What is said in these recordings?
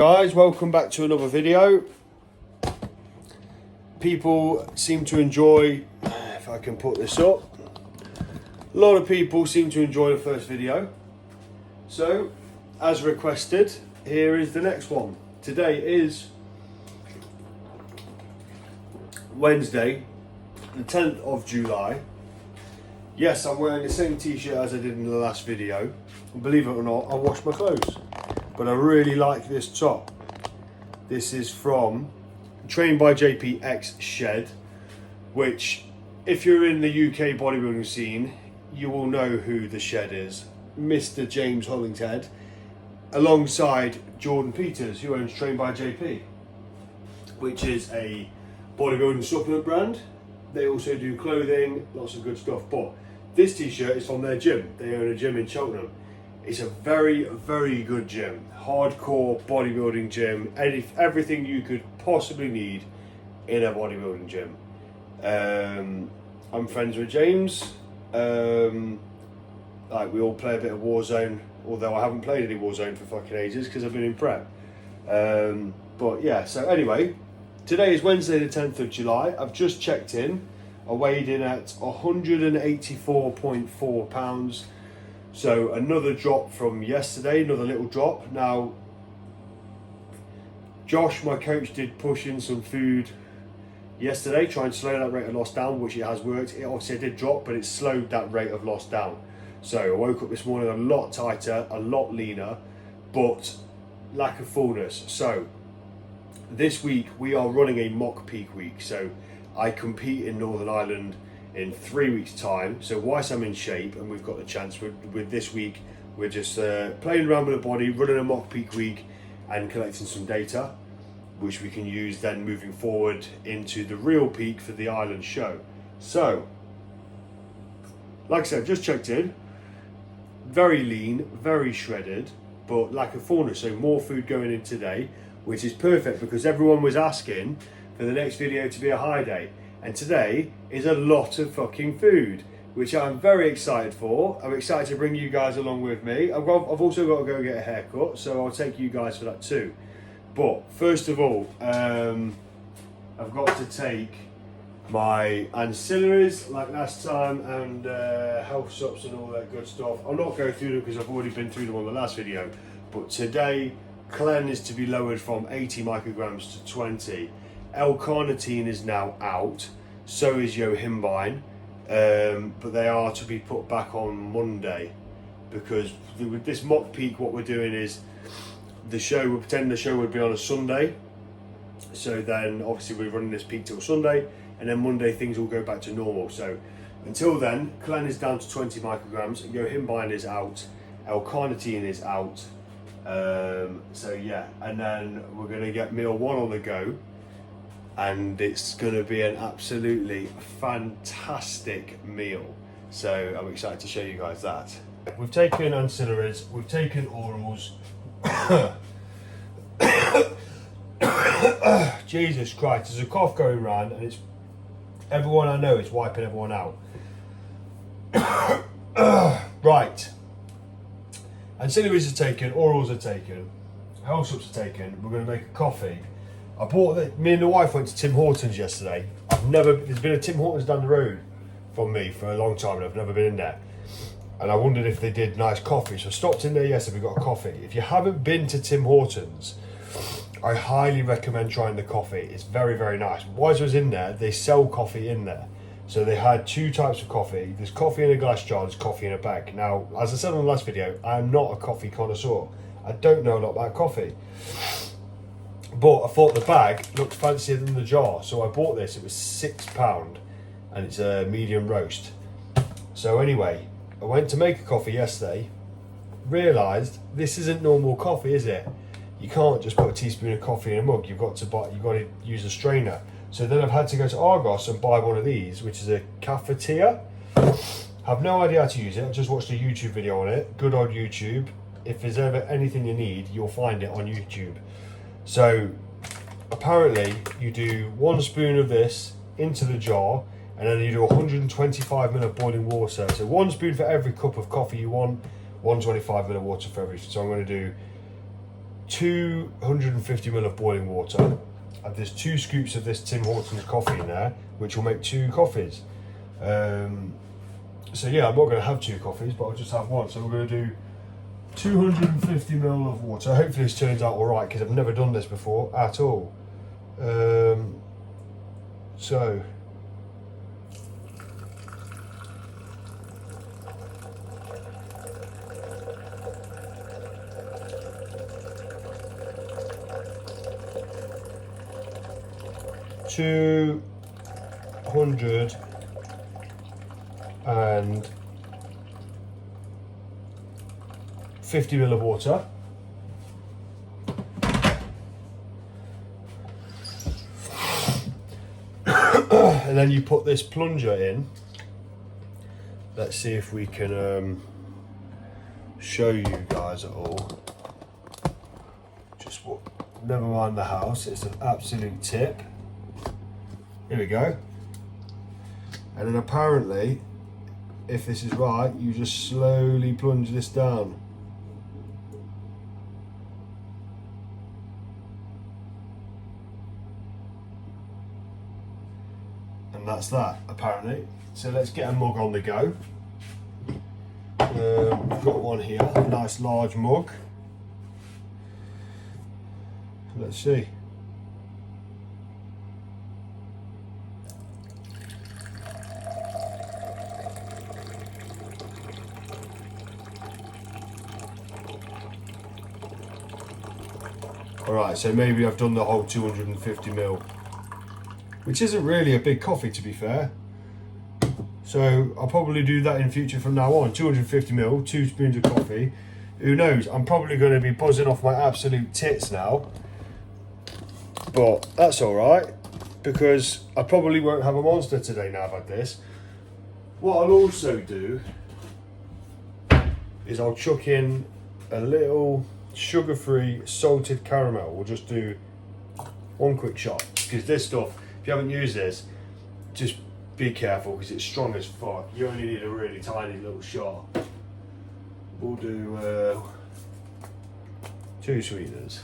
Guys, welcome back to another video. People seem to enjoy, if I can put this up, a lot of people seem to enjoy the first video. So, as requested, here is the next one. Today is Wednesday, the 10th of July. Yes, I'm wearing the same t-shirt as I did in the last video. And believe it or not, I washed my clothes. But I really like this top. This is from Trained by JP X Shed, which if you're in the UK bodybuilding scene, you will know who the Shed is. Mr. James Hollingshead, alongside Jordan Peters, who owns Trained by JP, which is a bodybuilding supplement brand. They also do clothing, lots of good stuff. But this t-shirt is from their gym. They own a gym in Cheltenham. It's a very, very good gym. Hardcore bodybuilding gym. Everything you could possibly need in a bodybuilding gym. I'm friends with James. Like, we all play a bit of Warzone, although I haven't played any Warzone for fucking ages because I've been in prep. But yeah, so anyway, today is Wednesday the 10th of July. I've just checked in. I weighed in at 184.4 pounds. So another drop from yesterday, another little drop. Now, Josh, my coach, did push in some food yesterday, trying to slow that rate of loss down, which it has worked. It obviously did drop, but it slowed that rate of loss down. So I woke up this morning a lot tighter, a lot leaner, but lack of fullness. So this week we are running a mock peak week. So I compete in Northern Ireland in 3 weeks time. So whilst I'm in shape and we've got the chance with this week, we're just playing around with the body, running a mock peak week and collecting some data, which we can use then moving forward into the real peak for the Ireland show. So, like I said, just checked in, very lean, very shredded, but lack of fullness. So more food going in today, which is perfect because everyone was asking for the next video to be a high day. And today is a lot of fucking food, which I'm very excited for. I'm excited to bring you guys along with me. I've also got to go get a haircut, so I'll take you guys for that too. But first of all, I've got to take my ancillaries like last time and health subs and all that good stuff. I'll not go through them because I've already been through them on the last video. But today, Clen is to be lowered from 80 micrograms to 20. L-carnitine is now out, so is yohimbine, but they are to be put back on Monday because with this mock peak, what we're doing is we're pretending the show would be on a Sunday, so then obviously we're running this peak till Sunday, and then Monday things will go back to normal. So until then, Clen is down to 20 micrograms, yohimbine is out, L-carnitine is out, so yeah, and then we're going to get meal 1 on the go. And it's going to be an absolutely fantastic meal. So I'm excited to show you guys that. We've taken ancillaries, we've taken orals. Jesus Christ, there's a cough going around and it's everyone I know is wiping everyone out. Right. Ancillaries are taken, orals are taken, health subs are taken. We're going to make a coffee. Me and the wife went to Tim Hortons yesterday. There's been a Tim Hortons down the road from me for a long time and I've never been in there. And I wondered if they did nice coffee. So I stopped in there yesterday, we got a coffee. If you haven't been to Tim Hortons, I highly recommend trying the coffee. It's very, very nice. Whilst I was in there, they sell coffee in there. So they had 2 types of coffee. There's coffee in a glass jar, there's coffee in a bag. Now, as I said on the last video, I'm not a coffee connoisseur. I don't know a lot about coffee. But I thought the bag looked fancier than the jar, so I bought this. It was £6 and it's a medium roast. So anyway, I went to make a coffee yesterday, realised this isn't normal coffee, is it? You can't just put a teaspoon of coffee in a mug, you've got to use a strainer. So then I've had to go to Argos and buy one of these, which is a cafetiere. Have no idea how to use it, I just watched a YouTube video on it, good old YouTube. If there's ever anything you need, you'll find it on YouTube. So apparently you do 1 spoon of this into the jar and then you do 125 ml of boiling water. So 1 spoon for every cup of coffee you want, 125 ml of water for every. So I'm going to do 250 ml of boiling water, and there's 2 scoops of this Tim Hortons coffee in there, which will make 2 coffees. So yeah, I'm not going to have 2 coffees, but I'll just have one. So we're going to do 250 ml of water. Hopefully this turns out all right, because I've never done this before at all. So $250 ml of water. And then you put this plunger in. Let's see if we can show you guys at all. Just what, never mind the house, it's an absolute tip. Here we go. And then apparently, if this is right, you just slowly plunge this down. And that's that, apparently. So let's get a mug on the go. We've got one here, a nice large mug. Let's see. Alright, so maybe I've done the whole 250 ml, which isn't really a big coffee, to be fair. So I'll probably do that in future from now on. 250 ml, 2 spoons of coffee. Who knows? I'm probably going to be buzzing off my absolute tits now. But that's alright, because I probably won't have a monster today now I've had this. What I'll also do is I'll chuck in a little sugar-free salted caramel. We'll just do one quick shot, because this stuff, if you haven't used this, just be careful, because it's strong as fuck. You only need a really tiny little shot. We'll do 2 sweeteners.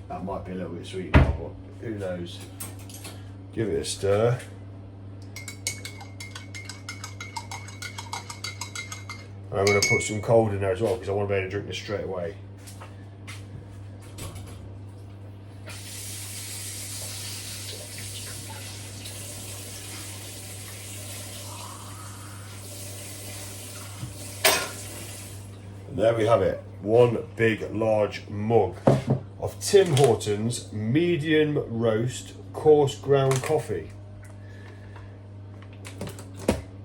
That might be a little bit sweet now, but who knows. Give it a stir. And I'm going to put some cold in there as well, because I want to be able to drink this straight away. And there we have it. One big large mug of Tim Hortons medium roast coarse ground coffee.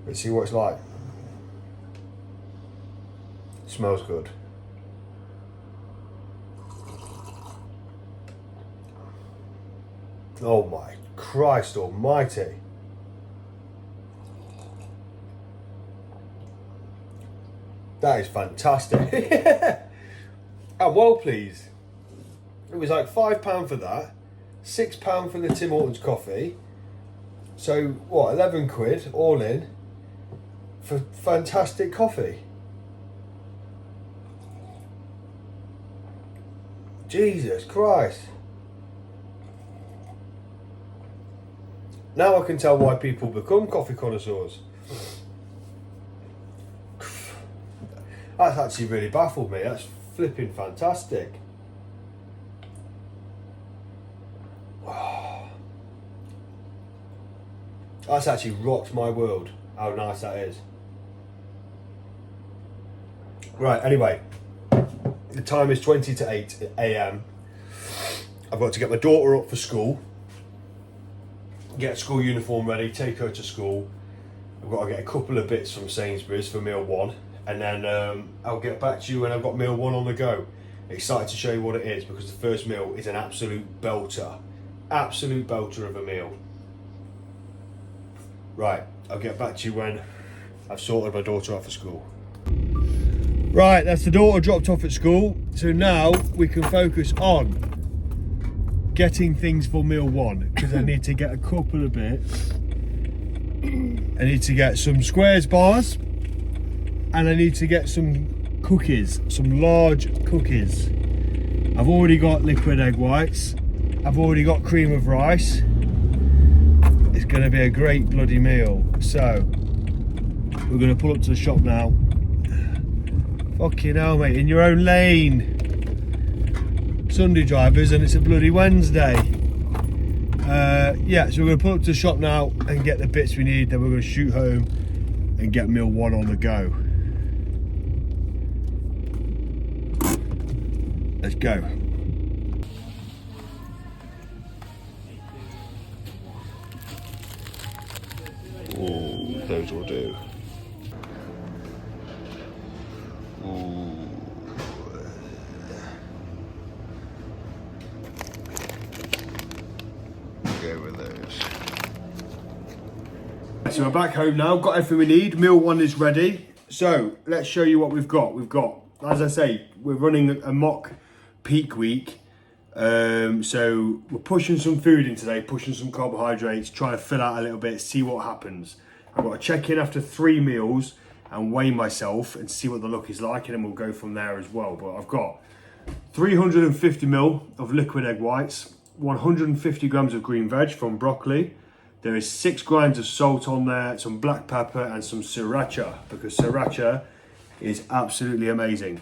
Let's see what it's like. Smells good. Oh my Christ almighty. That is fantastic. I'm well pleased. It was like £5 for that, £6 for the Tim Hortons coffee. So what, 11 quid all in for fantastic coffee. Jesus Christ. Now I can tell why people become coffee connoisseurs. That's actually really baffled me. That's flipping fantastic. That's actually rocked my world, how nice that is. Right, anyway. The time is 20 to 8 AM. I've got to get my daughter up for school, get school uniform ready, take her to school. I've got to get a couple of bits from Sainsbury's for meal 1, and then I'll get back to you when I've got meal 1 on the go. Excited to show you what it is, because the first meal is an absolute belter. Absolute belter of a meal. Right, I'll get back to you when I've sorted my daughter out for school. Right, that's the daughter dropped off at school. So now we can focus on getting things for meal 1, because I need to get a couple of bits. I need to get some squares bars, and I need to get some cookies, some large cookies. I've already got liquid egg whites. I've already got cream of rice. It's going to be a great bloody meal. So we're going to pull up to the shop now. Fucking hell, mate, in your own lane. Sunday drivers, and it's a bloody Wednesday. Yeah, so we're going to pull up to the shop now and get the bits we need. Then we're going to shoot home and get meal one on the go. Let's go. Oh, those will do. Ooh. Go with those. So we're back home now, got everything we need. Meal one is ready. So let's show you what we've got. We've got, as I say, we're running a mock peak week. So we're pushing some food in today, pushing some carbohydrates, trying to fill out a little bit, see what happens. I've got to check in after 3 meals and weigh myself and see what the look is like, and then we'll go from there as well. But I've got 350 ml of liquid egg whites, 150 grams of green veg from broccoli. There is 6 grains of salt on there, some black pepper and some sriracha, because sriracha is absolutely amazing.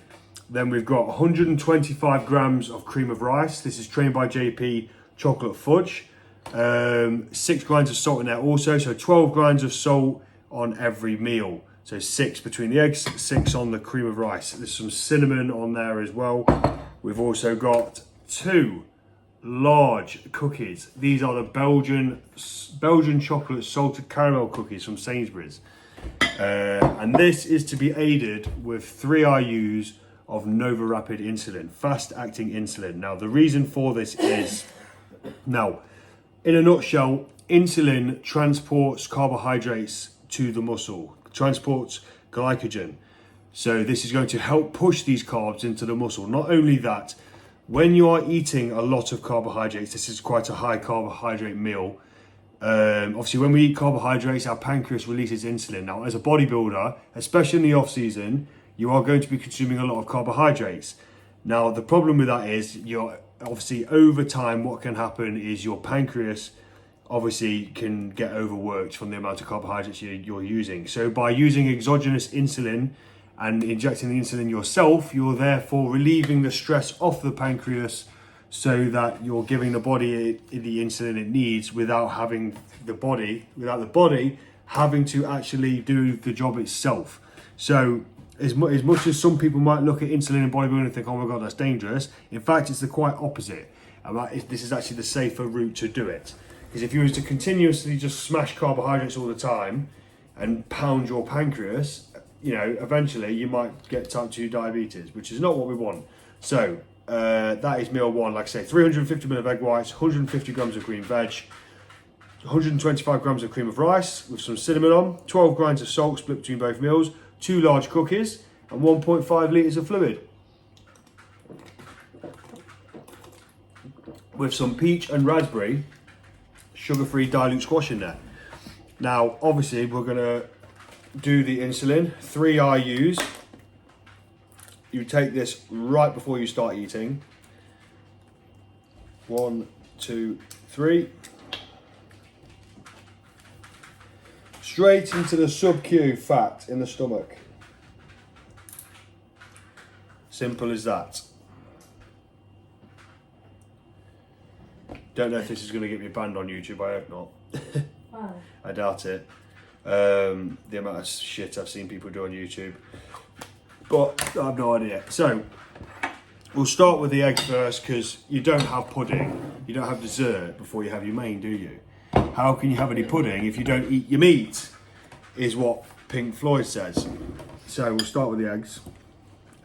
Then we've got 125 grams of cream of rice. This is Trained by JP chocolate fudge. 6 grains of salt in there also, so 12 grains of salt on every meal. So 6 between the eggs, 6 on the cream of rice. There's some cinnamon on there as well. We've also got 2 large cookies. These are the Belgian chocolate salted caramel cookies from Sainsbury's. And this is to be aided with 3 IUs of Nova Rapid insulin, fast acting insulin. Now the reason for this is, now in a nutshell, insulin transports carbohydrates to the muscle, transports glycogen. So this is going to help push these carbs into the muscle. Not only that, when you are eating a lot of carbohydrates, this is quite a high carbohydrate meal. Obviously when we eat carbohydrates, our pancreas releases insulin. Now as a bodybuilder, especially in the off season, you are going to be consuming a lot of carbohydrates. Now the problem with that is, you're obviously over time, what can happen is your pancreas obviously can get overworked from the amount of carbohydrates you're using. So by using exogenous insulin and injecting the insulin yourself, you're therefore relieving the stress off the pancreas, so that you're giving the body the insulin it needs without the body having to actually do the job itself. So as much as some people might look at insulin and bodybuilding and think, oh my God, that's dangerous, in fact, it's the quite opposite. This is actually the safer route to do it. Because if you was to continuously just smash carbohydrates all the time and pound your pancreas, you know, eventually you might get type 2 diabetes, which is not what we want. So that is meal one. Like I say, 350 ml of egg whites, 150 grams of green veg, 125 grams of cream of rice with some cinnamon on, 12 grains of salt split between both meals, 2 large cookies, and 1.5 litres of fluid. With some peach and raspberry sugar-free dilute squash in there. Now, obviously, we're gonna do the insulin, 3 IUs. You take this right before you start eating. 1, 2, 3. Straight into the sub-Q fat in the stomach. Simple as that. Don't know if this is going to get me banned on YouTube, I hope not. Wow. I doubt it. The amount of shit I've seen people do on YouTube. But I have no idea. So, we'll start with the egg first, because you don't have pudding, you don't have dessert before you have your main, do you? How can you have any pudding if you don't eat your meat, is what Pink Floyd says. So we'll start with the eggs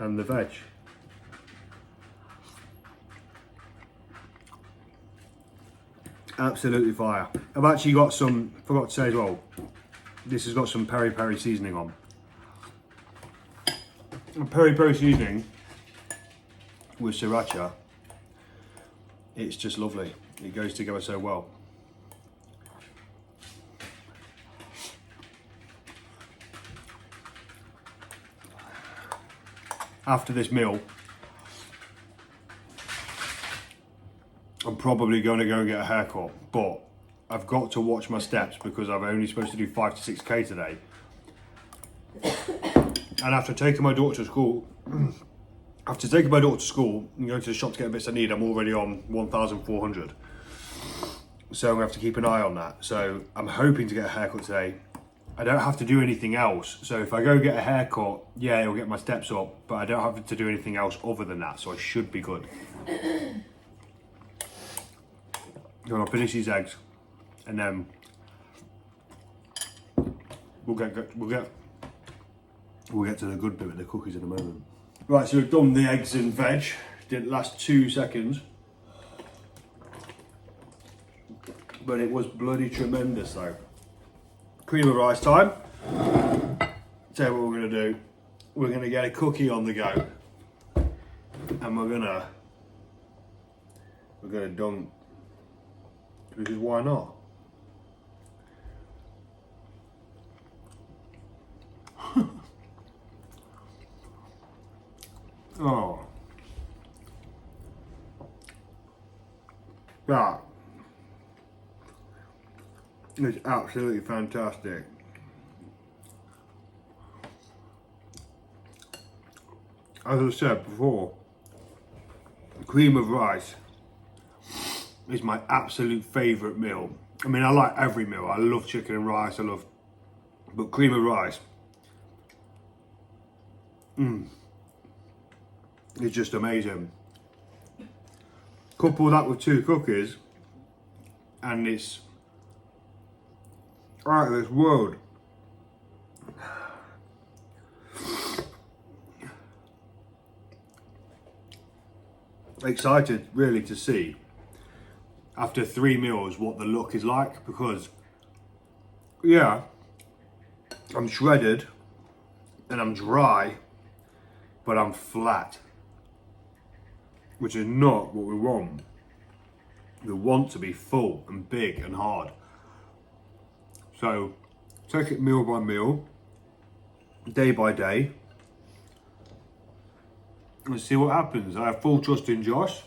and the veg. Absolutely fire. I've actually got some, forgot to say as well, this has got some peri peri seasoning on. And peri peri seasoning with sriracha, it's just lovely. It goes together so well. After this meal, I'm probably going to go and get a haircut, but I've got to watch my steps because I'm only supposed to do 5 to 6k today. And after taking my daughter to school, and going to the shop to get the bits I need, I'm already on 1,400. So I'm going to have to keep an eye on that. So I'm hoping to get a haircut today. I don't have to do anything else. So if I go get a haircut, yeah, it'll get my steps up, but I don't have to do anything else other than that. So I should be good. Then I'll finish these eggs, and then we'll get to the good bit with the cookies in a moment. Right, so we've done the eggs and veg. Didn't last 2 seconds, but it was bloody tremendous though. Cream of rice time. Tell you what we're gonna do. We're gonna get a cookie on the go, and we're gonna dunk, because why not? Oh, that is absolutely fantastic. As I said before, cream of rice is my absolute favourite meal. I mean, I like every meal. I love chicken and rice, but cream of rice, it's just amazing. Couple that with 2 cookies, and it's out of this world. Excited really to see after 3 meals what the look is like, because yeah, I'm shredded and I'm dry, but I'm flat, which is not what we want. We want to be full and big and hard. So take it meal by meal, day by day, and see what happens. I have full trust in Josh,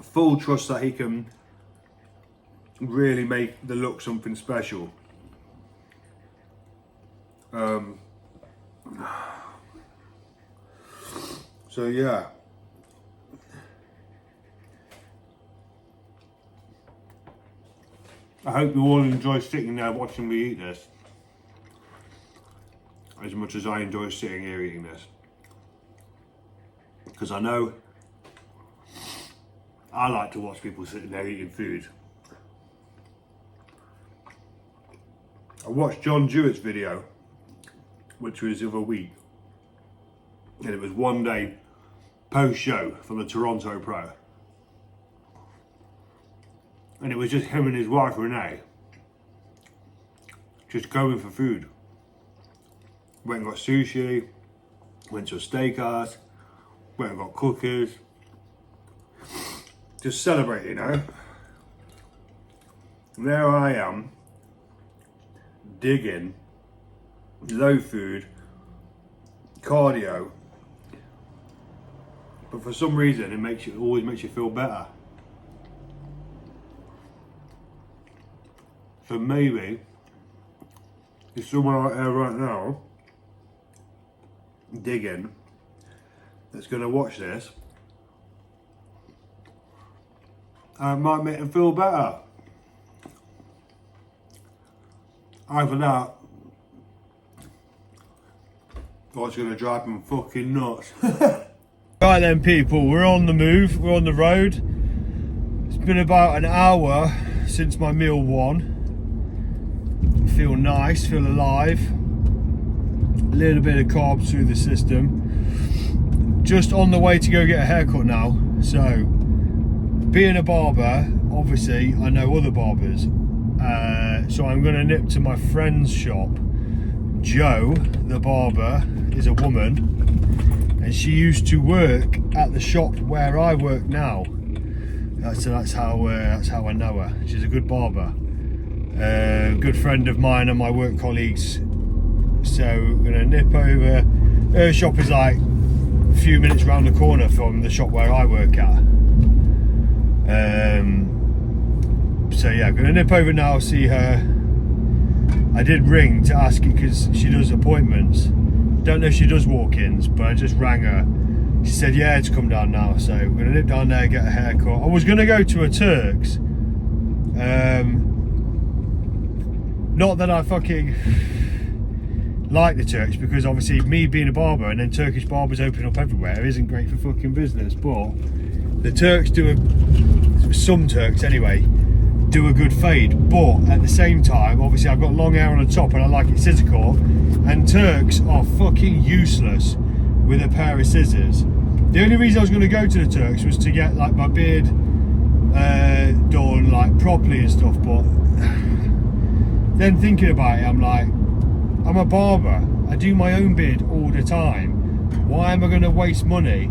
full trust that he can really make the look something special. So yeah, I hope you all enjoy sitting there watching me eat this as much as I enjoy sitting here eating this, because I know I like to watch people sitting there eating food. I watched John Jewett's video, which was the other week, and it was one day post-show from the Toronto Pro, and it was just him and his wife Renee just going for food. Went and got sushi, went to a steakhouse, went and got cookies, just celebrate, you know. There I am, digging, low food, cardio, but for some reason it always makes you feel better. So maybe there's someone out there right now digging that's going to watch this, and it might make them feel better. Either that, or it's going to drive them fucking nuts. Right then people, we're on the move, we're on the road. It's been about an hour since my meal 1. Feel nice, feel alive. A little bit of carbs through the system. Just on the way to go get a haircut now. So, being a barber, obviously I know other barbers. So I'm going to nip to my friend's shop. Jo, the barber, is a woman, and she used to work at the shop where I work now. So that's how I know her. She's a good barber. Good friend of mine and my work colleagues. So we're gonna nip over. Her shop is like a few minutes round the corner from the shop where I work at. So I'm gonna nip over. Her shop is like a few minutes round the corner from the shop where I work at. So yeah, I'm gonna nip over now, see her. I did ring to ask it because she does appointments. Don't know if she does walk-ins, but I just rang her. She said, yeah, it's come down now. So we're gonna nip down there, get a haircut. I was gonna go to a Turk's. Not that I fucking like the Turks, because obviously me being a barber and then Turkish barbers opening up everywhere isn't great for fucking business, but the Turks some Turks anyway, do a good fade. But at the same time, obviously I've got long hair on the top and I like it scissor cut, and Turks are fucking useless with a pair of scissors. The only reason I was going to go to the Turks was to get like my beard done like properly and stuff, but then thinking about it, I'm like, I'm a barber, I do my own beard all the time. Why am I going to waste money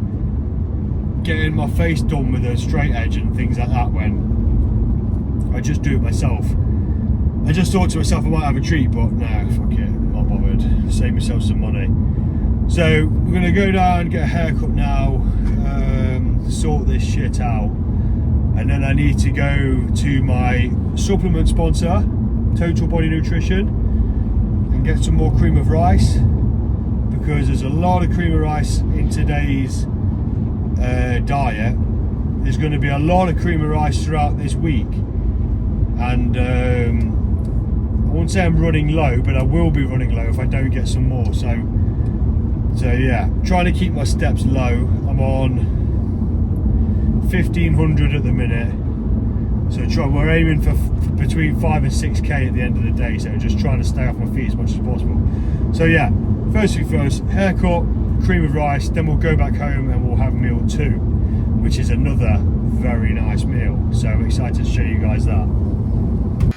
getting my face done with a straight edge and things like that when I just do it myself? I just thought to myself I might have a treat, but no, fuck it, I'm not bothered. Save myself some money. So we're going to go down, get a haircut now, sort this shit out, and then I need to go to my supplement sponsor, Total Body Nutrition, and get some more cream of rice, because there's a lot of cream of rice in today's diet. There's going to be a lot of cream of rice throughout this week, and I won't say I'm running low, but I will be running low if I don't get some more. So yeah, trying to keep my steps low. I'm on 1500 at the minute, so we're aiming for between 5 and 6k at the end of the day, so just trying to stay off my feet as much as possible. So yeah, first thing first, haircut, cream of rice, then we'll go back home and we'll have meal 2, which is another very nice meal, so I'm excited to show you guys that.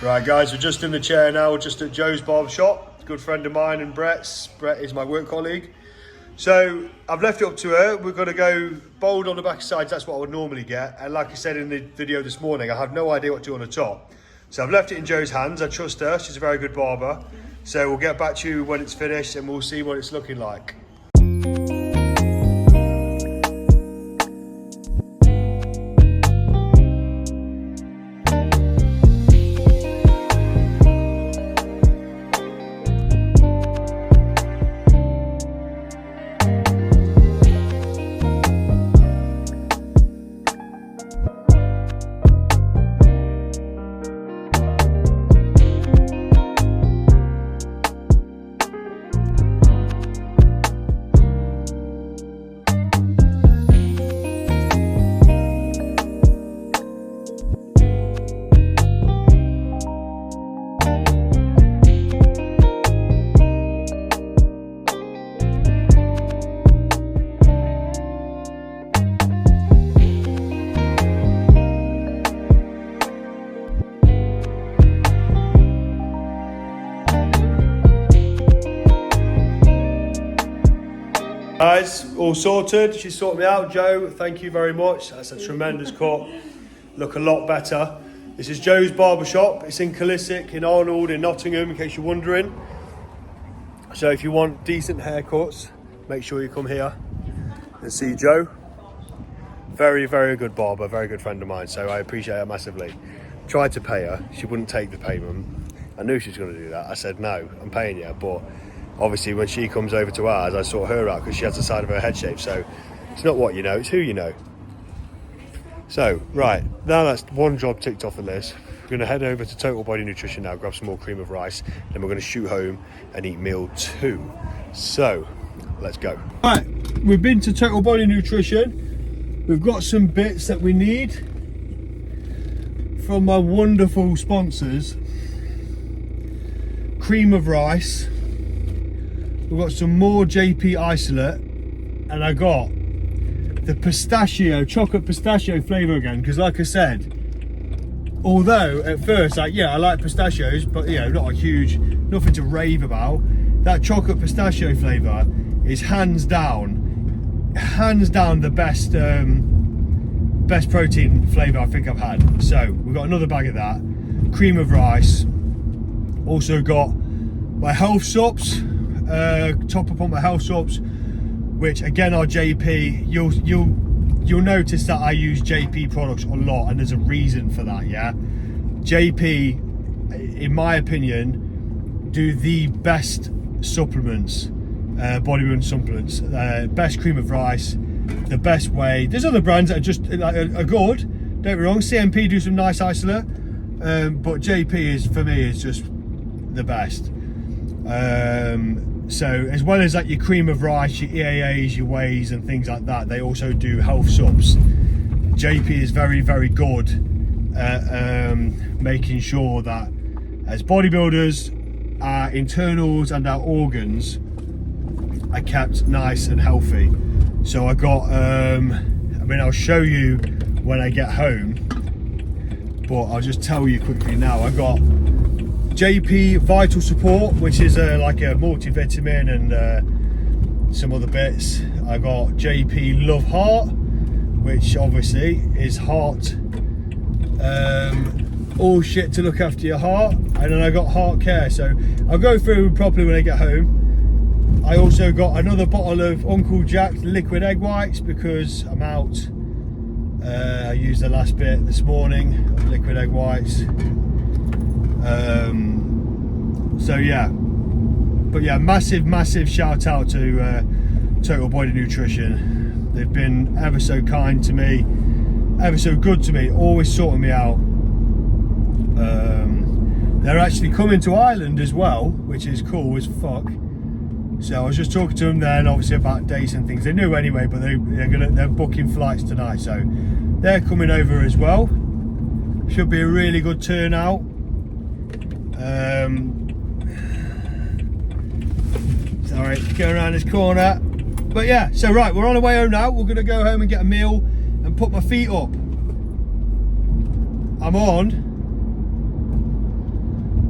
Right guys, we're just in the chair now, just at Joe's barber shop, good friend of mine and Brett's. Brett is my work colleague. So I've left it up to her. We're going to go bold on the back sides, that's what I would normally get, and like I said in the video this morning, I have no idea what to do on the top. So I've left it in Joe's hands. I trust her, she's a very good barber. So we'll get back to you when it's finished and we'll see what it's looking like. Guys, all sorted. She sorted me out. Joe, thank you very much. That's a tremendous cut. Look a lot better. This is Joe's barbershop. It's in Killissick, in Arnold, in Nottingham, in case you're wondering. So if you want decent haircuts, make sure you come here and see Joe. Very, very good barber, very good friend of mine. So I appreciate her massively. Tried to pay her. She wouldn't take the payment. I knew she was going to do that. I said, no, I'm paying you, but obviously when she comes over to ours, I sort her out because she has the side of her head shaved. So it's not what you know, it's who you know. So, right, now that's one job ticked off the list. We're going to head over to Total Body Nutrition now, grab some more cream of rice, then we're going to shoot home and eat meal 2. So, let's go. Right, we've been to Total Body Nutrition. We've got some bits that we need from my wonderful sponsors. Cream of rice. We've got some more JP isolate, and I got the pistachio, chocolate pistachio flavour again, because like I said, although at first, I like pistachios, but you know, not a huge, nothing to rave about. That chocolate pistachio flavour is hands down the best best protein flavour I think I've had. So we've got another bag of that, cream of rice, also got my health sops, top up on my health sops, which again are JP. You'll notice that I use JP products a lot, and there's a reason for that. Yeah, JP, in my opinion, do the best supplements, bodybuilding supplements, best cream of rice, the best whey. There's other brands that are just are good, don't get me wrong. CMP do some nice isolate, but JP is, for me, is just the best. So as well as like your cream of rice, your EAAs, your wheys and things like that, they also do health subs. JP is very, very good at making sure that as bodybuilders, our internals and our organs are kept nice and healthy. So I got, I mean, I'll show you when I get home, but I'll just tell you quickly now. I got JP Vital Support, which is like a multivitamin and some other bits. I got JP Love Heart, which obviously is heart, all shit to look after your heart. And then I got Heart Care, so I'll go through properly when I get home. I also got another bottle of Uncle Jack's liquid egg whites because I'm out. I used the last bit this morning of liquid egg whites. So yeah, but yeah, massive shout out to Total Body Nutrition. They've been ever so kind to me, ever so good to me, always sorting me out. They're actually coming to Ireland as well, which is cool as fuck. So I was just talking to them then, obviously about dates and things. They knew anyway, but they're booking flights tonight, so they're coming over as well. Should be a really good turnout. Sorry, going around this corner. But yeah, so right, we're on our way home now. We're gonna go home and get a meal and put my feet up. I'm on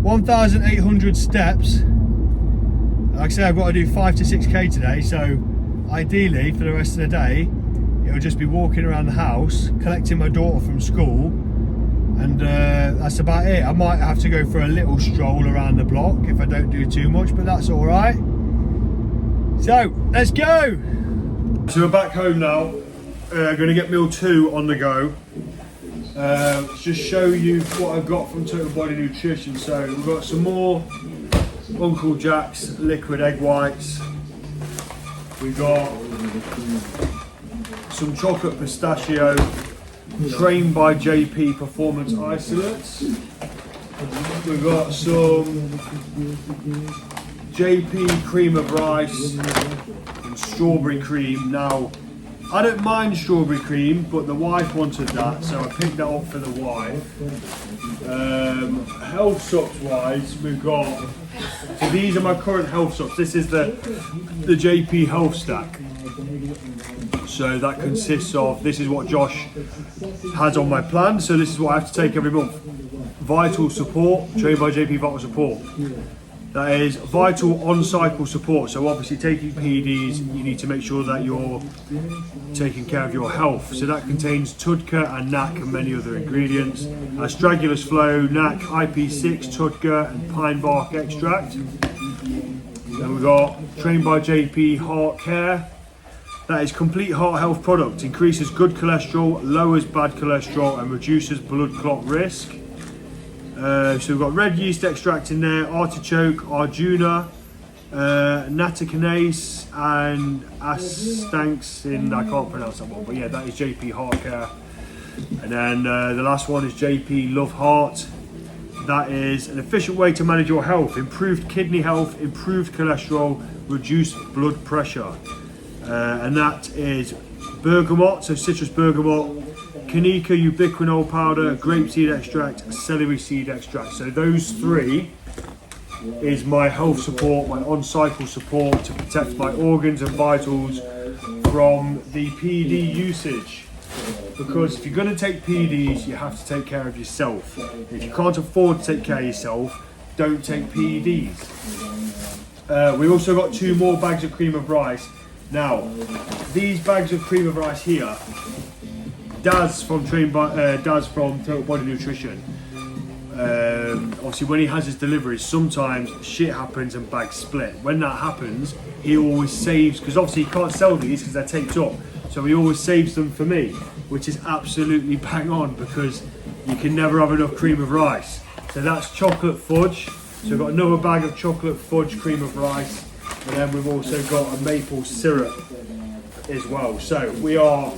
1,800 steps. Like I say, I've got to do 5 to 6k today, so ideally for the rest of the day it'll just be walking around the house, collecting my daughter from school, and that's about it. I might have to go for a little stroll around the block if I don't do too much, but that's all right. So let's go. So we're back home now. Going to get meal 2 on the go. Just show you what I've got from Total Body Nutrition. So we've got some more Uncle Jack's liquid egg whites. We've got some chocolate pistachio trained by JP performance isolates. We've got some JP cream of rice and strawberry cream. Now, I don't mind strawberry cream, but the wife wanted that, so I picked that up for the wife. Health subs wise, we've got, so these are my current health subs. This is the JP health stack. So that consists of, this is what Josh has on my plan, so this is what I have to take every month. Vital Support, trained by JP Vital Support. That is vital on-cycle support. So obviously taking PEDs, you need to make sure that you're taking care of your health. So that contains TUDCA and NAC and many other ingredients. Astragalus Flow, NAC, IP6, TUDCA and pine bark extract. Then we've got trained by JP Heart Care. That is complete heart health product. Increases good cholesterol, lowers bad cholesterol and reduces blood clot risk. So we've got red yeast extract in there, artichoke, arjuna, nattokinase and astaxanthin. I can't pronounce that one, but yeah, that is JP Heart Care. And then the last one is JP Love Heart. That is an efficient way to manage your health. Improved kidney health, improved cholesterol, reduced blood pressure. And that is bergamot, so citrus bergamot, Kanika ubiquinol powder, grapeseed extract, celery seed extract. So those 3 is my health support, my on-cycle support to protect my organs and vitals from the PED usage. Because if you're going to take PEDs, you have to take care of yourself. If you can't afford to take care of yourself, don't take PEDs. We also got 2 more bags of cream of rice. Now, these bags of cream of rice here, Daz from Total Body Nutrition. Obviously, when he has his deliveries, sometimes shit happens and bags split. When that happens, he always saves, because obviously he can't sell these because they're taped up. So he always saves them for me, which is absolutely bang on, because you can never have enough cream of rice. So that's chocolate fudge. So we've got another bag of chocolate fudge cream of rice, and then we've also got a maple syrup as well. So we are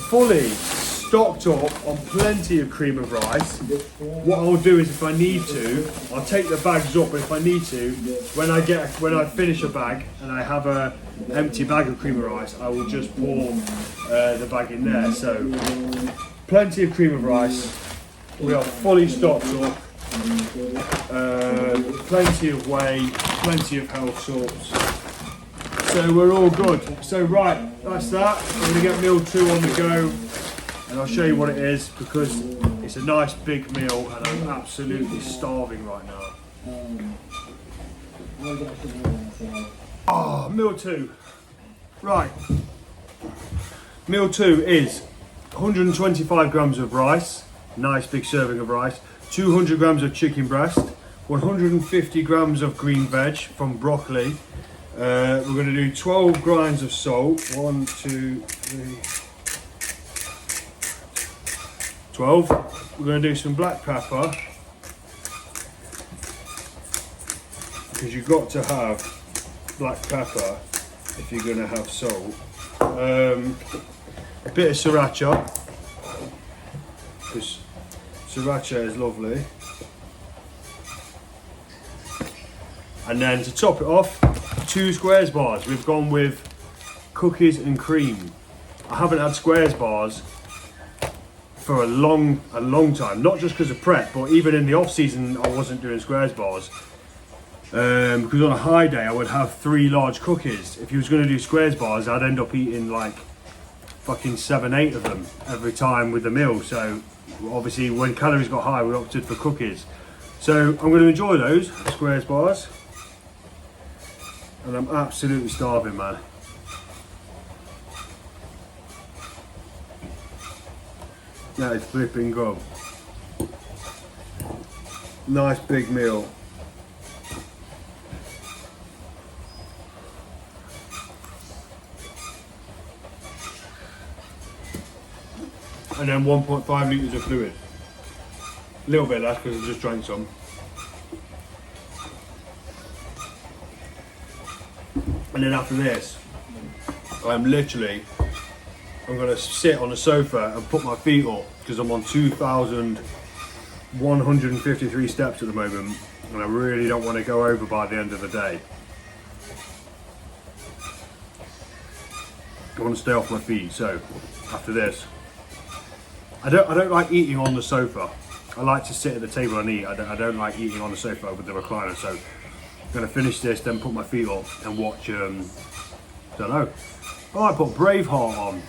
fully stocked up on plenty of cream of rice. What I'll do is, if I need to, I'll take the bags up, but if I need to, when I finish a bag and I have a empty bag of cream of rice, I will just pour the bag in there. So plenty of cream of rice. We are fully stocked up. Plenty of whey, plenty of health salts. So we're all good. So right, that's that. I'm going to get meal 2 on the go, and I'll show you what it is, because it's a nice big meal and I'm absolutely starving right now. Meal 2. Right. Meal 2 is 125 grams of rice, nice big serving of rice, 200 grams of chicken breast, 150 grams of green veg from broccoli. We're going to do 12 grinds of salt. 1, 2, 3, 12. We're going to do some black pepper, because you've got to have black pepper if you're going to have salt. A bit of sriracha, because sriracha is lovely. And then to top it off, 2 Squares bars. We've gone with cookies and cream. I haven't had Squares bars for a long time, not just because of prep, but even in the off season I wasn't doing Squares bars, because on a high day I would have 3 large cookies. If you was going to do Squares bars, I'd end up eating like fucking 7-8 of them every time with the meal. So obviously when calories got high, we opted for cookies. So I'm going to enjoy those Squares bars, and I'm absolutely starving, man. That is flipping good. Nice big meal. And then 1.5 litres of fluid. A little bit less because I just drank some. And then after this, I'm going to sit on the sofa and put my feet up, because I'm on 2,153 steps at the moment, and I really don't want to go over by the end of the day. I want to stay off my feet. So after this, I don't like eating on the sofa. I like to sit at the table and eat. I don't like eating on the sofa with the recliner. So I'm going to finish this, then put my feet up and watch, don't know. I might put Braveheart on.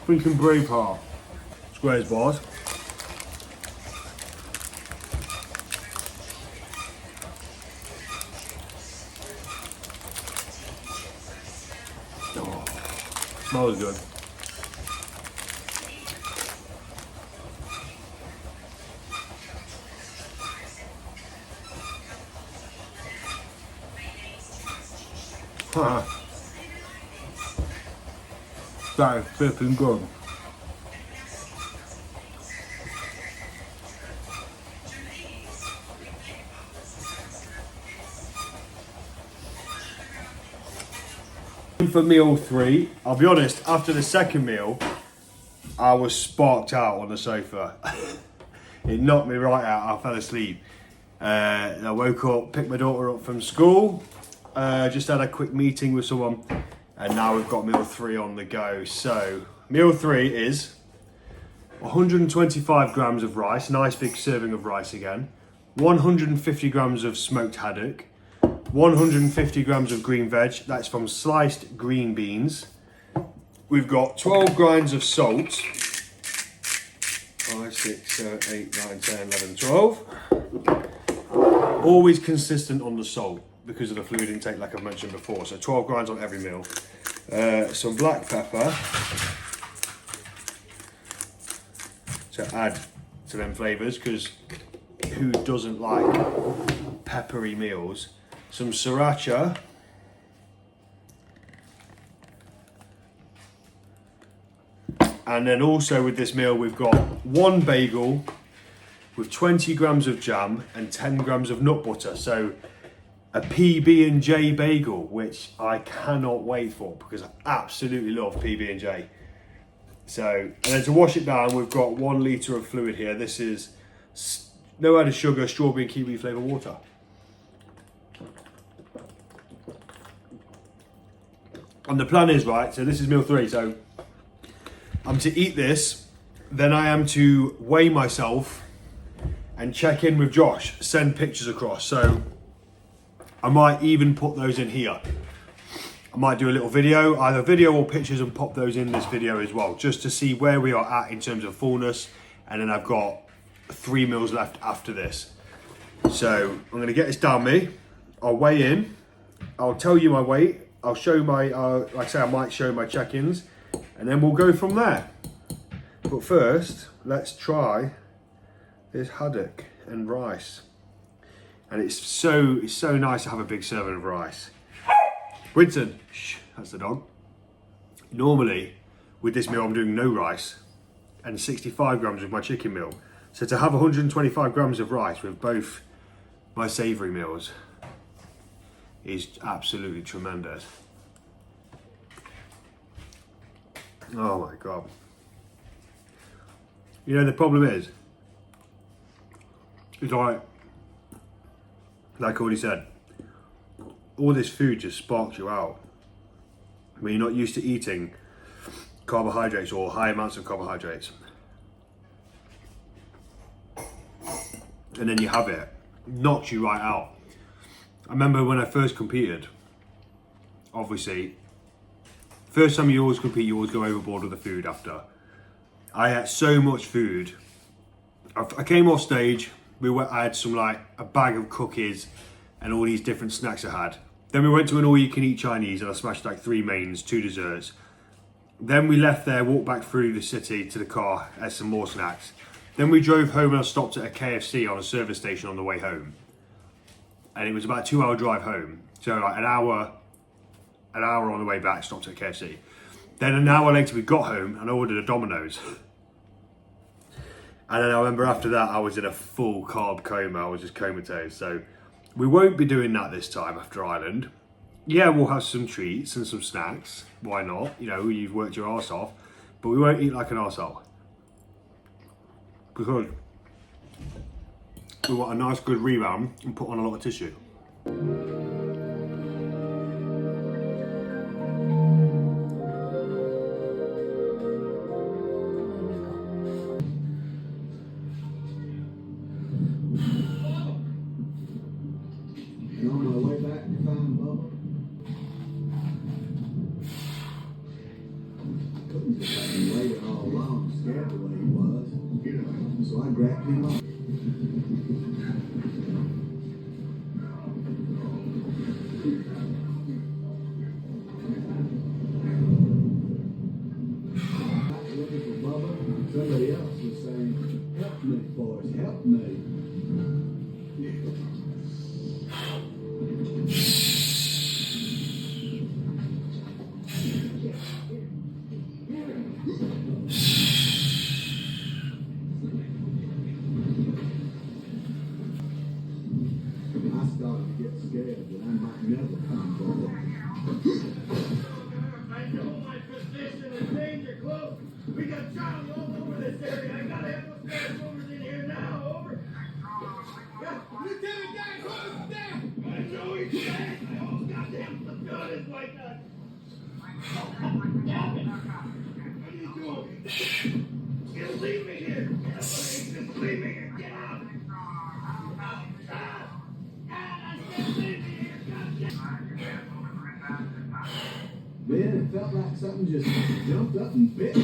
Freaking Braveheart. Squares bars. Oh, smells good. That is flipping good. For meal 3, I'll be honest, after the second meal, I was sparked out on the sofa. It knocked me right out. I fell asleep. I woke up, picked my daughter up from school, just had a quick meeting with someone, and now we've got meal 3 on the go. So meal 3 is 125 grams of rice, nice big serving of rice again, 150 grams of smoked haddock, 150 grams of green veg, that's from sliced green beans. We've got 12 grinds of salt, 5, 6, 7, 8, 9, 10, 11, 12. Always consistent on the salt because of the fluid intake, like I've mentioned before. So 12 grinds on every meal. Some black pepper to add to them flavours, because who doesn't like peppery meals? Some sriracha. And then also with this meal, we've got 1 bagel with 20 grams of jam and 10 grams of nut butter. So a PB&J bagel, which I cannot wait for because I absolutely love PB&J. So, and then to wash it down, we've got 1 litre of fluid here. This is no added sugar, strawberry and kiwi flavour water. And the plan is, right, so this is meal 3. So I'm to eat this, then I am to weigh myself and check in with Josh, send pictures across. So I might even put those in here. I might do a little video, either video or pictures, and pop those in this video as well, just to see where we are at in terms of fullness. And then I've got 3 meals left after this. So I'm gonna get this down me. I'll weigh in. I'll tell you my weight. I'll show my, like I say, I might show my check-ins, and then we'll go from there. But first, let's try this haddock and rice. And it's so nice to have a big serving of rice. Winston, shh, that's the dog. Normally, with this meal, I'm doing no rice and 65 grams with my chicken meal. So to have 125 grams of rice with both my savoury meals is absolutely tremendous. Oh my God. You know, the problem is like Cody said, all this food just sparks you out when you're not used to eating carbohydrates or high amounts of carbohydrates. And then you have it, knocks you right out. I remember when I first competed, obviously, first time you always compete, you always go overboard with the food after. I ate so much food. I came off stage, I had some like a bag of cookies and all these different snacks I had. Then we went to an all-you-can-eat Chinese and I smashed like 3 mains, 2 desserts. Then we left there, walked back through the city to the car, had some more snacks. Then we drove home and I stopped at a KFC on a service station on the way home. And it was about a 2-hour drive home. So like an hour on the way back, stopped at KFC. Then an hour later we got home and I ordered a Domino's. And then I remember after that I was in a full carb coma, I was just comatose. So we won't be doing that this time after Ireland. Yeah, we'll have some treats and some snacks, why not? You know, you've worked your arse off, but we won't eat like an arsehole. Because we want a nice good rebound and put on a lot of tissue. On my way back to find Bubba. Couldn't just let him wait all along, scared the way he was. So I grabbed him up. Looking for Bubba, and somebody else was saying, "Help me, boys, help me." I started to get scared that I might never come forward. I know my position is danger close. We got Charlie all over this area. I gotta have those transformers in here now. Over. Lieutenant Guy, close down. I know he's back. Oh, goddamn, the gun is like that. Damn it. What are you doing? Just leave me here. Just leave me here. Get out. Then it felt like something just jumped up and bit me.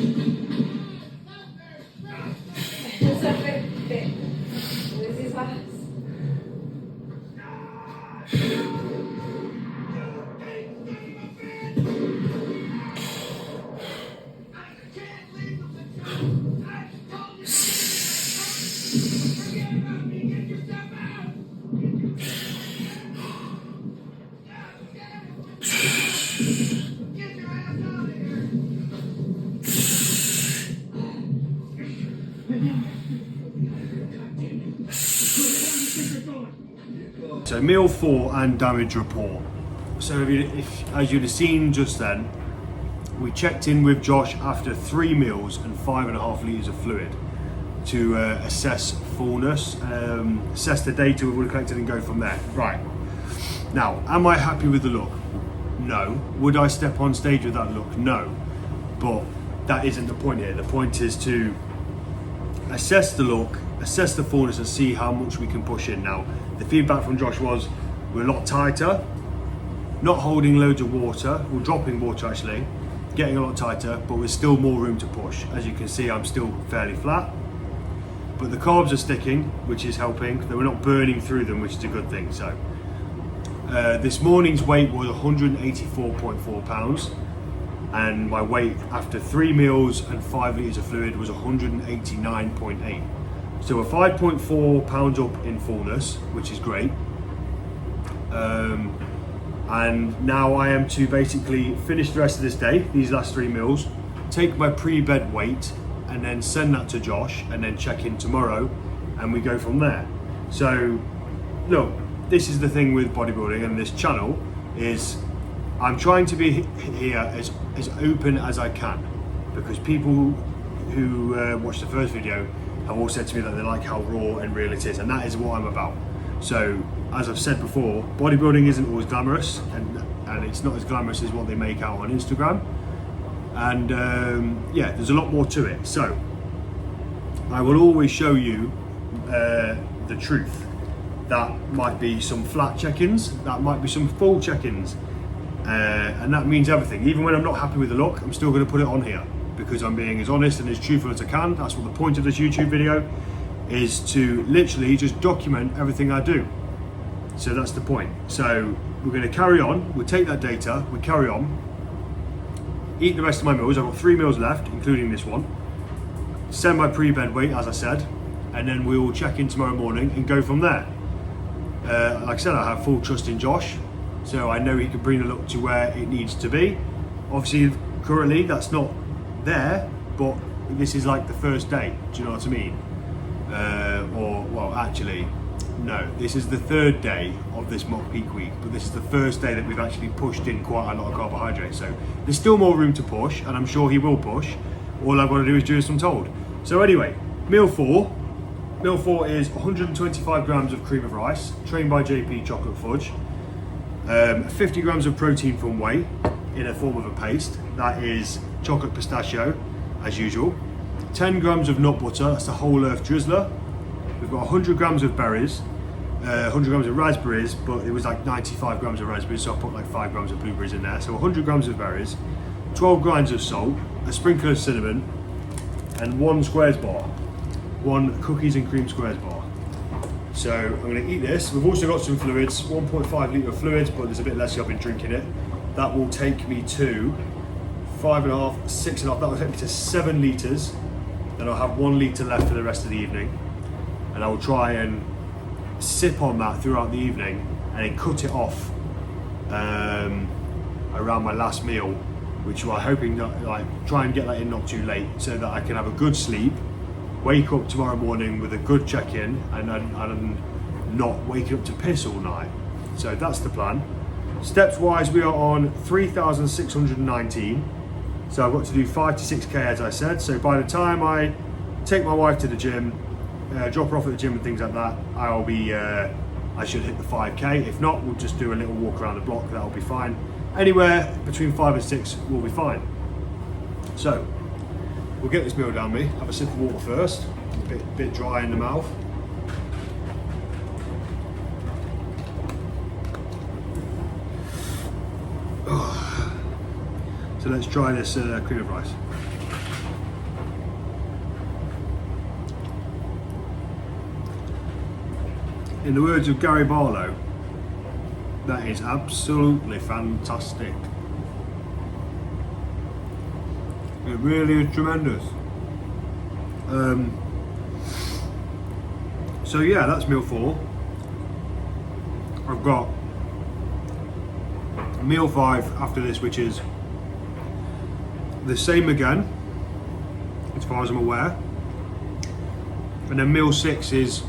so meal 4 and damage report. So as you'd have seen just then, we checked in with Josh after 3 meals and 5.5 litres of fluid to assess fullness, assess the data we've already collected and go from there. Right, now, am I happy with the look? No. Would I step on stage with that look? No. But that isn't the point here. The point is to assess the look, assess the fullness and see how much we can push in. Now, the feedback from Josh was we're a lot tighter, not holding loads of water, we're dropping water actually, getting a lot tighter, but there's still more room to push. As you can see, I'm still fairly flat, but the carbs are sticking, which is helping. We're not burning through them, which is a good thing. So this morning's weight was 184.4 pounds, and my weight after 3 meals and 5 litres of fluid was 189.8. So we're 5.4 pounds up in fullness, which is great. And now I am to basically finish the rest of this day, these last 3 meals, take my pre-bed weight and then send that to Josh and then check in tomorrow and we go from there. So look, this is the thing with bodybuilding and this channel is I'm trying to be here as open as I can, because people who watched the first video have all said to me that they like how raw and real it is, and that is what I'm about. So as I've said before, bodybuilding isn't always glamorous, and it's not as glamorous as what they make out on Instagram, and yeah, there's a lot more to it. So I will always show you the truth. That might be some flat check-ins, that might be some full check-ins, and that means everything. Even when I'm not happy with the look, I'm still going to put it on here because I'm being as honest and as truthful as I can. That's what the point of this YouTube video is, to literally just document everything I do. So that's the point. So we're going to carry on, we'll take that data, we carry on, eat the rest of my meals. I've got 3 meals left, including this one, send my pre-bed weight as I said, and then we will check in tomorrow morning and go from there. Like I said, I have full trust in Josh, so I know he can bring the look to where it needs to be. Obviously currently that's not there, but this is like the first day, do you know what I mean? Or well, actually no, this is the 3rd day of this mock peak week, but this is the first day that we've actually pushed in quite a lot of carbohydrates, so there's still more room to push, and I'm sure he will push. All I've got to do is do as I'm told. So anyway, meal 4 is 125 grams of cream of rice, trained by JP chocolate fudge, 50 grams of protein from whey in a form of a paste, that is chocolate pistachio as usual, 10 grams of nut butter, that's the whole earth drizzler. We've got 100 grams of berries, 100 grams of raspberries, but it was like 95 grams of raspberries, so I put like 5 grams of blueberries in there. So 100 grams of berries, 12 grains of salt, a sprinkle of cinnamon, and 1 squares bar, 1 cookies and cream squares bar. So I'm going to eat this. We've also got some fluids, 1.5 litre of fluids, but there's a bit less, I've been drinking it. That will take me to 5.5, 6.5, that will take me to 7 litres. Then I'll have 1 litre left for the rest of the evening. And I will try and sip on that throughout the evening and then cut it off around my last meal, which we're hoping that, like, try and get that in not too late so that I can have a good sleep, wake up tomorrow morning with a good check-in, and not waking up to piss all night. So that's the plan. Steps wise, we are on 3,619. So I've got to do 5 to 6k as I said. So by the time I take my wife to the gym, drop her off at the gym and things like that, I'll be, I should hit the 5k. If not, we'll just do a little walk around the block, that'll be fine. Anywhere between 5 and 6 will be fine. So we'll get this meal down me, have a sip of water first, a bit dry in the mouth. So let's try this cream of rice. In the words of Gary Barlow, that is absolutely fantastic. It really is tremendous. So yeah, that's meal 4. I've got meal 5 after this, which is the same again, as far as I'm aware. And then meal 6 is,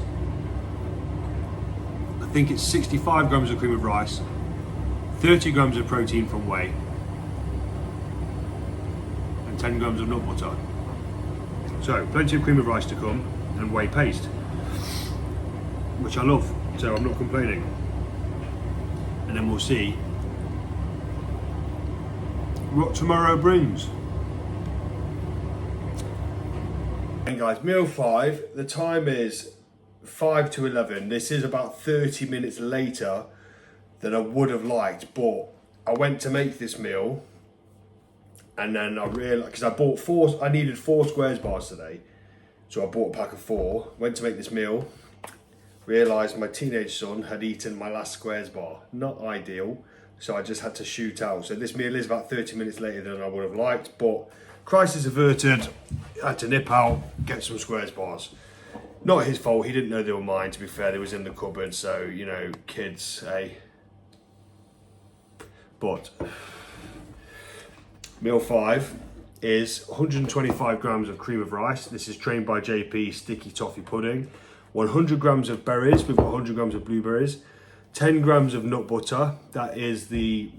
I think it's 65 grams of cream of rice, 30 grams of protein from whey, and 10 grams of nut butter. So plenty of cream of rice to come, and whey paste, which I love, so I'm not complaining. And then we'll see what tomorrow brings. And guys, meal 5, the time is 5 to 11. This is about 30 minutes later than I would have liked, but I went to make this meal and then I realised, because I needed 4 squares bars today, so I bought a pack of 4, went to make this meal, realised my teenage son had eaten my last squares bar. Not ideal, so I just had to shoot out. So this meal is about 30 minutes later than I would have liked, but crisis averted. I had to nip out, get some squares bars. Not his fault, he didn't know they were mine, to be fair, they was in the cupboard, so, you know, kids, hey. But meal 5 is 125 grams of cream of rice. This is Trained by JP sticky toffee pudding. 100 grams of berries, we've got 100 grams of blueberries. 10 grams of nut butter, that is the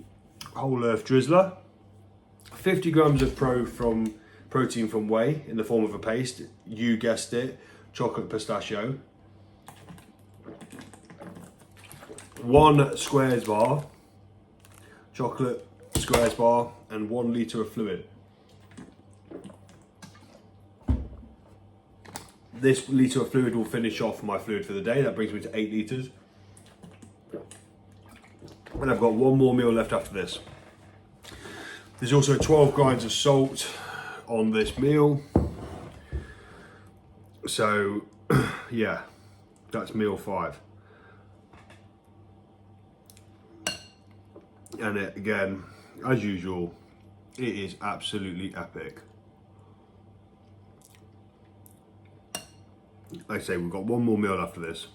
Whole Earth Drizzler. 50 grams of protein from whey in the form of a paste, you guessed it, chocolate pistachio. 1 squares bar, chocolate squares bar, and 1 litre of fluid. This litre of fluid will finish off my fluid for the day. That brings me to 8 litres. And I've got 1 more meal left after this. There's also 12 grains of salt on this meal. So, yeah, that's meal 5. And it, again, as usual, it is absolutely epic. Like I say, we've got 1 more meal after this,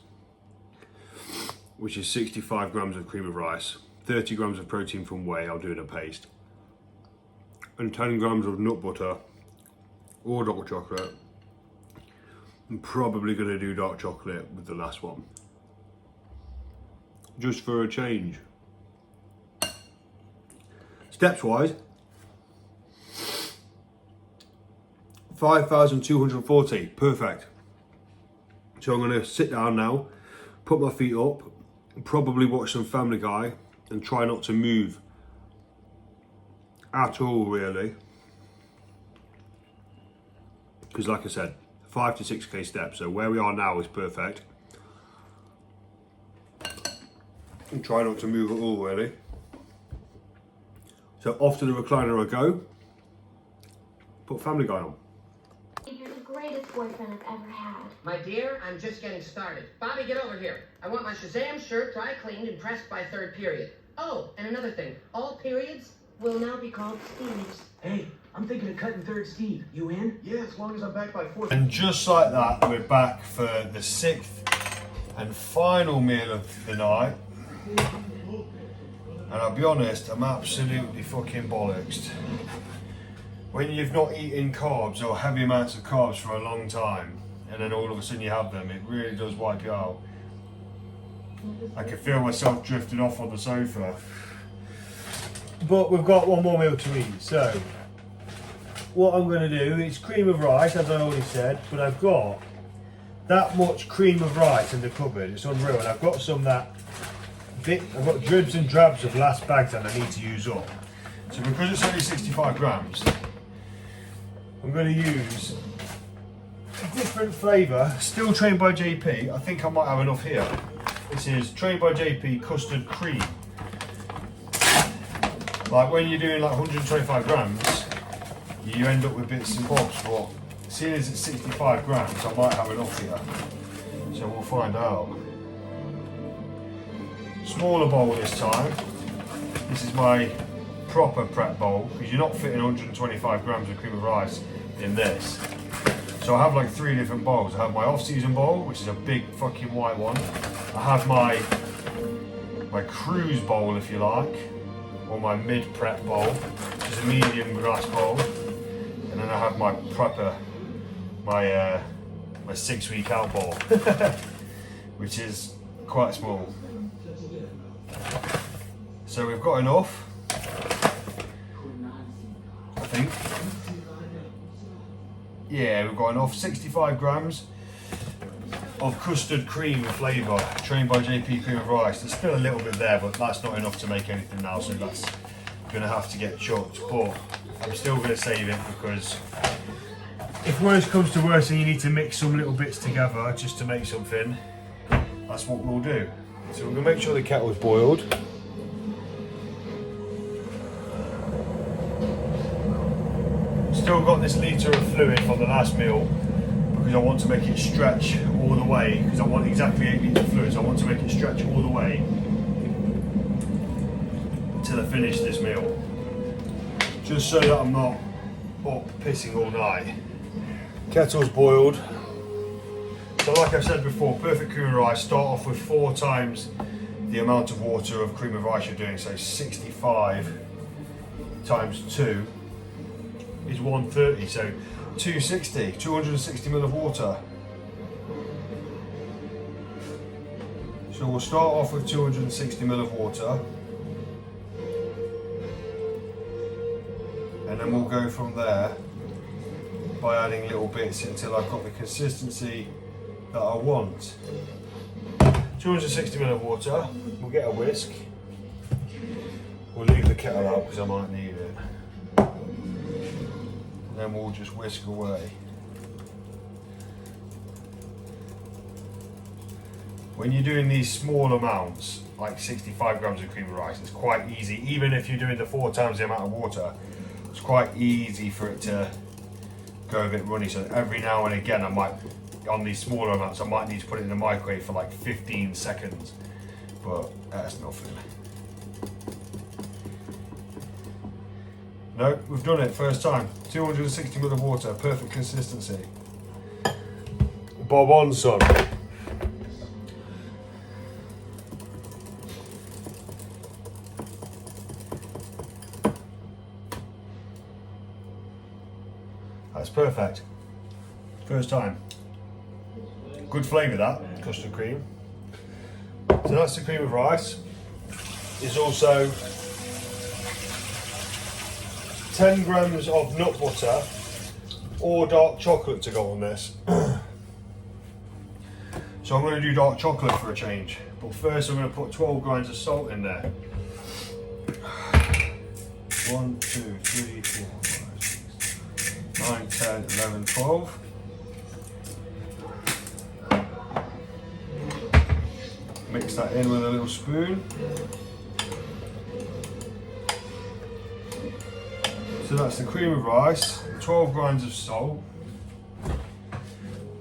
which is 65 grams of cream of rice, 30 grams of protein from whey, I'll do in a paste, and 10 grams of nut butter or dark chocolate. I'm probably going to do dark chocolate with the last one, just for a change. Steps wise, 5,240, perfect. So I'm going to sit down now, put my feet up, probably watch some Family Guy and try not to move at all really. Because like I said, 5 to 6k steps, so where we are now is perfect. And try not to move at all really. So off to the recliner I go, put Family Guy on. You're the greatest boyfriend I've ever had. My dear, I'm just getting started. Bobby, get over here. I want my Shazam shirt dry cleaned and pressed by 3rd period. Oh, and another thing. All periods will now be called Steves. Hey, I'm thinking of cutting 3rd Steve. You in? Yeah, as long as I'm back by 4th. And just like that, we're back for the 6th and final meal of the night. And I'll be honest, I'm absolutely fucking bollocksed. When you've not eaten carbs or heavy amounts of carbs for a long time, and then all of a sudden you have them, it really does wipe you out. I can feel myself drifting off on the sofa. But we've got 1 more meal to eat, so what I'm going to do is cream of rice, as I already said, but I've got that much cream of rice in the cupboard, it's unreal, and I've got some I've got dribs and drabs of last bags that I need to use up. So because it's only 65 grams, I'm going to use a different flavour, still Trained by JP. I think I might have enough here. This is Trained by JP custard cream. Like when you're doing like 125 grams, you end up with bits and bobs, but seeing as it's 65 grams, I might have enough here. So we'll find out. Smaller bowl this time. This is my proper prep bowl, because you're not fitting 125 grams of cream of rice in this. So I have like 3 different bowls. I have my off-season bowl, which is a big fucking white one. I have my cruise bowl, if you like, or my mid-prep bowl, which is a medium glass bowl. And then I have my proper, my 6-week out bowl, which is quite small. So we've got enough, I think. Yeah, we've got enough. 65 grams of custard cream flavour, trained by JP cream of rice. There's still a little bit there, but that's not enough to make anything now, so that's going to have to get chucked. But I'm still going to save it, because if worst comes to worst and you need to mix some little bits together just to make something, that's what we'll do. So we're going to make sure the kettle's boiled. Still got this litre of fluid from the last meal, because I want to make it stretch all the way, because I want exactly 8 litres of fluid, so I want to make it stretch all the way till I finish this meal, just so that I'm not up pissing all night. Kettle's boiled. So like I said before, perfect cream of rice, start off with 4 times the amount of water of cream of rice you're doing, so 65 times 2 is 130, so 260 ml of water. So we'll start off with 260 ml of water, and then we'll go from there by adding little bits until I've got the consistency that I want. 260 ml of water, we'll get a whisk, we'll leave the kettle out because I might need it. Then we'll just whisk away. When you're doing these small amounts, like 65 grams of cream of rice, it's quite easy. Even if you're doing the 4 times the amount of water, it's quite easy for it to go a bit runny. So every now and again, I might, on these smaller amounts, I might need to put it in the microwave for like 15 seconds, but that's nothing. No, we've done it, first time. 260 ml of water, perfect consistency. Bob on, son. That's perfect. First time. Good flavour, that custard cream. So that's the cream of rice. It's also 10 grams of nut butter or dark chocolate to go on this. So I'm going to do dark chocolate for a change, but first I'm going to put 12 grains of salt in there. 1, 2, 3, 4, 5, 6, 9, 10, 11, 12. Mix that in with a little spoon. So that's the cream of rice, 12 grains of salt.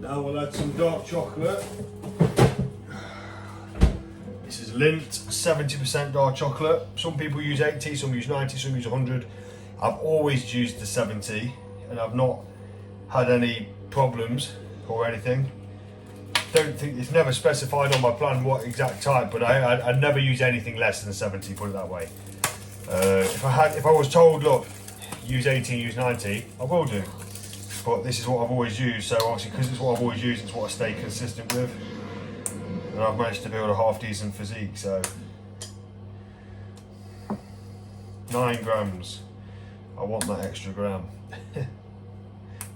Now we'll add some dark chocolate. This is Lindt, 70% dark chocolate. Some people use 80, some use 90, some use 100. I've always used the 70 and I've not had any problems or anything. Don't think, it's never specified on my plan what exact type, but I never use anything less than 70, put it that way. If I was told, look, use 80, use 90, I will do. But this is what I've always used, so obviously because it's what I've always used, it's what I stay consistent with. And I've managed to build a half decent physique, so. 9 grams. I want that extra gram.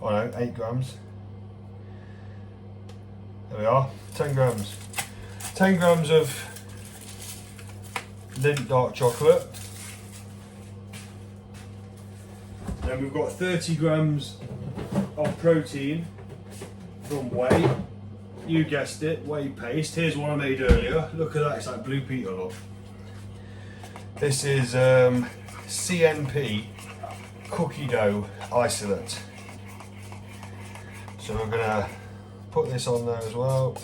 Oh no, 8 grams. There we are, 10 grams. 10 grams of Lindt dark chocolate. Then we've got 30 grams of protein from whey. You guessed it, whey paste. Here's one I made earlier. Look at that, it's like Blue Peter, look. This is CNP cookie dough isolate. So we're gonna put this on there as well.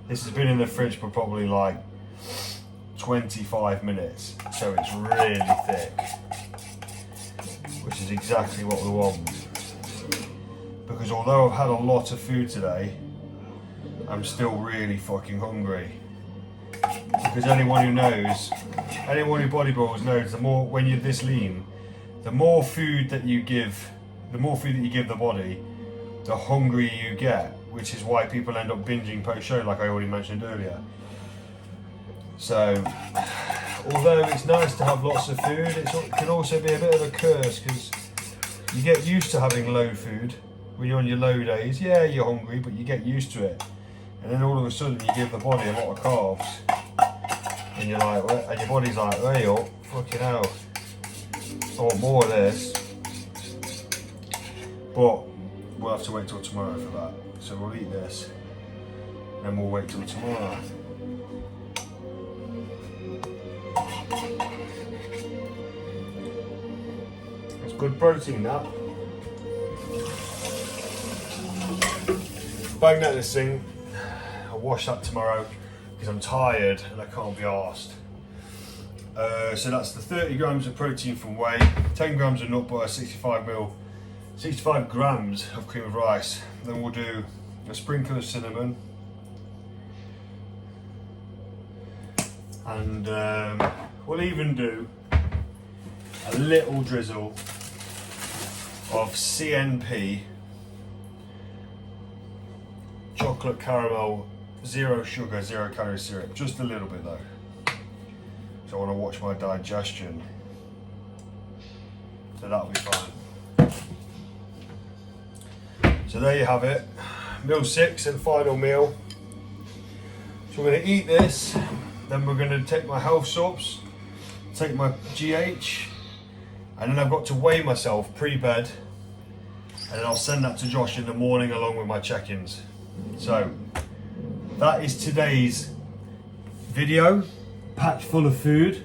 This has been in the fridge for probably like 25 minutes, so it's really thick, which is exactly what we want. Because although I've had a lot of food today, I'm still really fucking hungry. because anyone who knows, anyone who bodybuilds knows, the more, when you're this lean, the more food that you give the body, the hungrier you get, which is why people end up binging post-show, like I already mentioned earlier. So, although it's nice to have lots of food, it can also be a bit of a curse, because you get used to having low food. When you're on your low days, yeah, you're hungry, but you get used to it. And then all of a sudden you give the body a lot of carbs, and you're like, and your body's like, hey up, fucking hell, I want more of this. But we'll have to wait till tomorrow for that. So we'll eat this, and we'll wait till tomorrow. It's good protein, that. Bang that this thing. I'll wash that tomorrow because I'm tired and I can't be arsed. So that's the 30 grams of protein from whey, 10 grams of nut butter, 65 grams of cream of rice. Then we'll do a sprinkle of cinnamon, and we'll even do a little drizzle of CNP, chocolate caramel, 0 sugar, 0 calorie syrup, just a little bit though. So I want to watch my digestion. So that'll be fine. So there you have it, meal 6 and final meal. So we're going to eat this, then we're going to take my health subs, take my GH, and then I've got to weigh myself pre-bed, and then I'll send that to Josh in the morning along with my check-ins. So that is today's video, packed full of food,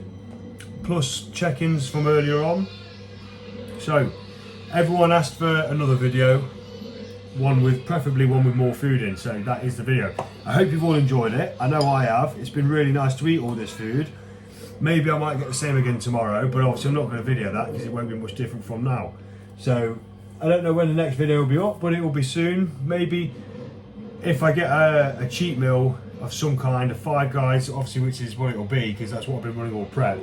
plus check-ins from earlier on. So everyone asked for another video, preferably one with more food in, so that is the video. I hope you've all enjoyed it. I know I have. It's been really nice to eat all this food. Maybe I might get the same again tomorrow, but obviously I'm not going to video that because it won't be much different from now. So I don't know when the next video will be up, but it will be soon. Maybe if I get a cheat meal of some kind, a Five Guys, obviously, which is what it will be because that's what I've been running all prep,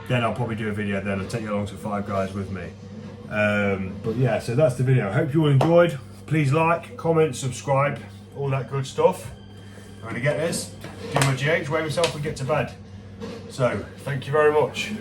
then I'll probably do a video then and take you along to Five Guys with me. But yeah, so that's the video. I hope you all enjoyed. Please like, comment, subscribe, all that good stuff. I'm going to get this, do my GH, weigh myself and get to bed. So, thank you very much.